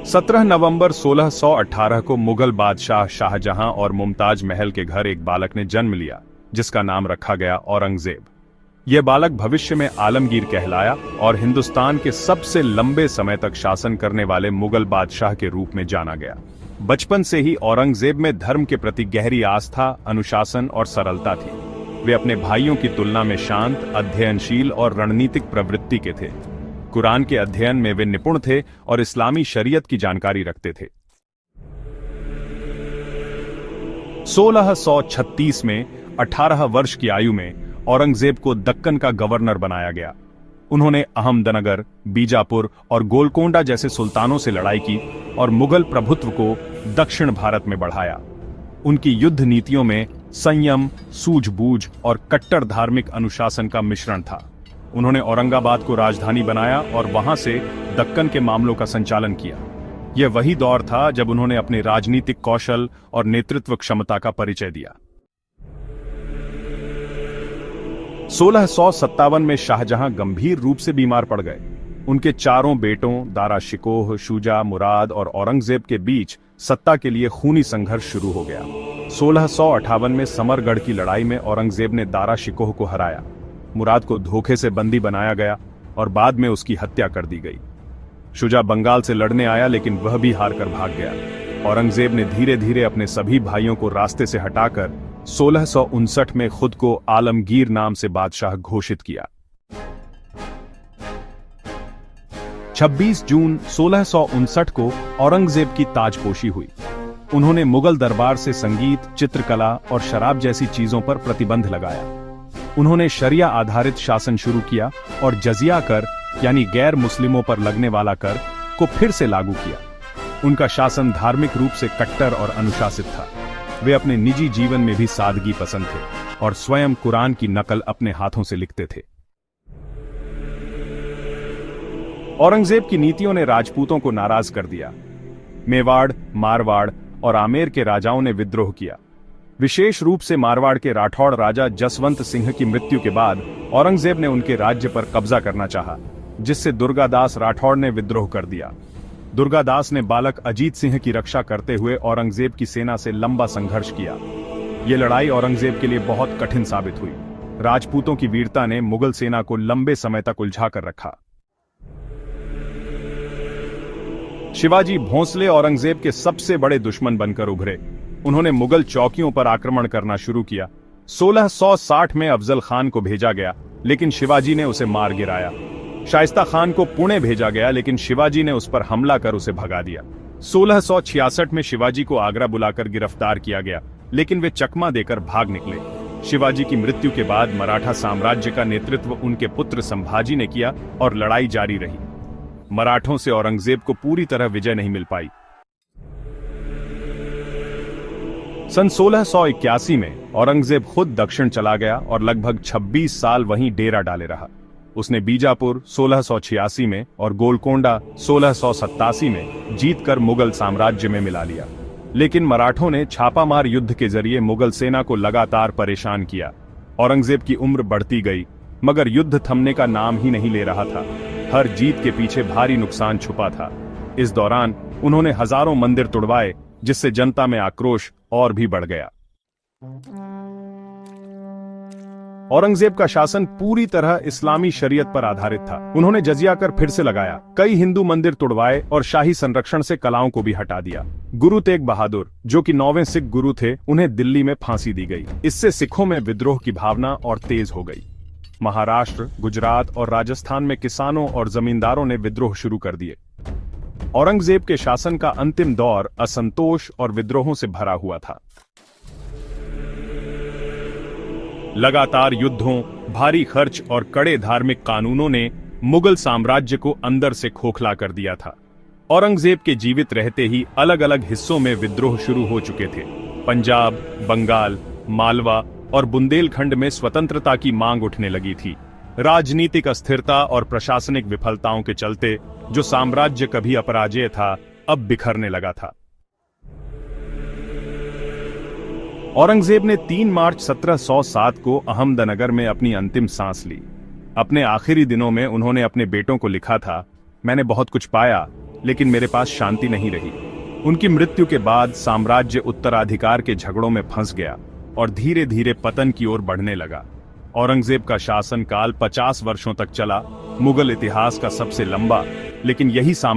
17 नवंबर 1618 को मुगल बादशाह शाहजहां और मुमताज महल के घर एक बालक ने जन्म लिया, जिसका नाम रखा गया औरंगजेब। यह बालक भविष्य में आलमगीर कहलाया और हिंदुस्तान के सबसे लंबे समय तक शासन करने वाले मुगल बादशाह के रूप में जाना गया। बचपन से ही औरंगजेब में धर्म के प्रति गहरी आस्था, अनुशासन और सरलता थी। वे अपने भाइयों की तुलना में शांत, अध्ययनशील और रणनीतिक प्रवृत्ति के थे। कुरान के अध्ययन में वे निपुण थे और इस्लामी शरीयत की जानकारी रखते थे। 1636 में 18 वर्ष की आयु में औरंगजेब को दक्कन का गवर्नर बनाया गया। उन्होंने अहमदनगर, बीजापुर और गोलकोंडा जैसे सुल्तानों से लड़ाई की और मुगल प्रभुत्व को दक्षिण भारत में बढ़ाया। उनकी युद्ध नीतियों में संयम, सूझबूझ और कट्टर धार्मिक अनुशासन का मिश्रण था। उन्होंने औरंगाबाद को राजधानी बनाया और वहां से दक्कन के मामलों का संचालन किया। यह वही दौर था जब उन्होंने अपने राजनीतिक कौशल और नेतृत्व क्षमता का परिचय दिया। 1657 में शाहजहां गंभीर रूप से बीमार पड़ गए। उनके चारों बेटों दारा शिकोह, शुजा, मुराद और औरंगजेब के बीच सत्ता के लिए खूनी संघर्ष शुरू हो गया। 1658 में समरगढ़ की लड़ाई में औरंगजेब ने दारा शिकोह को हराया। मुराद को धोखे से बंदी बनाया गया और बाद में उसकी हत्या कर दी गई। शुजा बंगाल से लड़ने आया, लेकिन वह भी हारकर भाग गया। औरंगजेब ने धीरे धीरे अपने सभी भाइयों को रास्ते से हटाकर 1659 में खुद को आलमगीर नाम से बादशाह घोषित किया। 26 जून 1659 को औरंगजेब की ताजपोशी हुई। उन्होंने मुगल दरबार से संगीत, चित्रकला और शराब जैसी चीजों पर प्रतिबंध लगाया। उन्होंने शरिया आधारित शासन शुरू किया और जजिया कर यानी गैर मुस्लिमों पर लगने वाला कर को फिर से लागू किया। उनका शासन धार्मिक रूप से कट्टर और अनुशासित था। वे अपने निजी जीवन में भी सादगी पसंद थे और स्वयं कुरान की नकल अपने हाथों से लिखते थे। औरंगजेब की नीतियों ने राजपूतों को नाराज कर दिया। मेवाड़, मारवाड़ और आमेर के राजाओं ने विद्रोह किया। विशेष रूप से मारवाड़ के राठौड़ राजा जसवंत सिंह की मृत्यु के बाद औरंगजेब ने उनके राज्य पर कब्जा करना चाहा, जिससे दुर्गादास राठौड़ ने विद्रोह कर दिया। दुर्गादास ने बालक अजीत सिंह की रक्षा करते हुए औरंगजेब की सेना से लंबा संघर्ष किया। यह लड़ाई औरंगजेब के लिए बहुत कठिन साबित हुई। राजपूतों की वीरता ने मुगल सेना को लंबे समय तक उलझा कर रखा। शिवाजी भोंसले औरंगजेब के सबसे बड़े दुश्मन बनकर उभरे। उन्होंने मुगल चौकियों पर आक्रमण करना शुरू किया। 1660 में अफजल खान को भेजा गया, लेकिन शिवाजी ने उसे मार गिराया। शाइस्ता खान को पुणे भेजा गया, लेकिन शिवाजी ने उस पर हमला कर उसे भगा दिया। 1666 में शिवाजी को आगरा बुलाकर गिरफ्तार किया गया, लेकिन वे चकमा देकर भाग निकले। शिवाजी की मृत्यु के बाद मराठा साम्राज्य का नेतृत्व उनके पुत्र संभाजी ने किया और लड़ाई जारी रही। मराठों से औरंगजेब को पूरी तरह विजय नहीं मिल पाई। सन 1681 में औरंगजेब खुद दक्षिण चला गया और लगभग 26 साल वहीं डेरा डाले रहा। उसने बीजापुर 1686 में और गोलकोंडा 1687 में जीतकर मुगल साम्राज्य में मिला लिया। लेकिन मराठों ने छापामार युद्ध के जरिए मुगल सेना को लगातार परेशान किया। औरंगजेब की उम्र बढ़ती गई, मगर युद्ध थमने का नाम ही नहीं ले रहा था। हर जीत के पीछे भारी नुकसान छुपा था। इस दौरान उन्होंने हजारों मंदिर तुड़वाए, जिससे जनता में आक्रोश और भी बढ़ गया। औरंगजेब का शासन पूरी तरह इस्लामी शरीयत पर आधारित था। उन्होंने जजिया कर फिर से लगाया, कई हिंदू मंदिर तुड़वाए और शाही संरक्षण से कलाओं को भी हटा दिया। गुरु तेग बहादुर, जो कि 9वें सिख गुरु थे, उन्हें दिल्ली में फांसी दी गई। इससे सिखों में विद्रोह की भावना और तेज हो गई। महाराष्ट्र, गुजरात और राजस्थान में किसानों और जमींदारों ने विद्रोह शुरू कर दिए। औरंगजेब के शासन का अंतिम दौर असंतोष और विद्रोहों से भरा हुआ था। लगातार युद्धों, भारी खर्च और कड़े धार्मिक कानूनों ने मुगल साम्राज्य को अंदर से खोखला कर दिया था। औरंगजेब के जीवित रहते ही अलग अलग हिस्सों में विद्रोह शुरू हो चुके थे। पंजाब, बंगाल, मालवा और बुंदेलखंड में स्वतंत्रता की मांग उठने लगी थी। राजनीतिक अस्थिरता और प्रशासनिक विफलताओं के चलते जो साम्राज्य कभी अपराजेय था, अब बिखरने लगा था। औरंगजेब ने 3 मार्च 1707 को अहमदनगर में अपनी अंतिम सांस ली। अपने आखिरी दिनों में उन्होंने अपने बेटों को लिखा था, मैंने बहुत कुछ पाया, लेकिन मेरे पास शांति नहीं रही। उनकी मृत्यु के बाद साम्राज्य उत्तराधिकार के झगड़ों में फंस गया और धीरे धीरे पतन की ओर बढ़ने लगा। औरंगजेब का शासनकाल 50 वर्षों तक चला, मुगल इतिहास का सबसे लंबा, लेकिन यही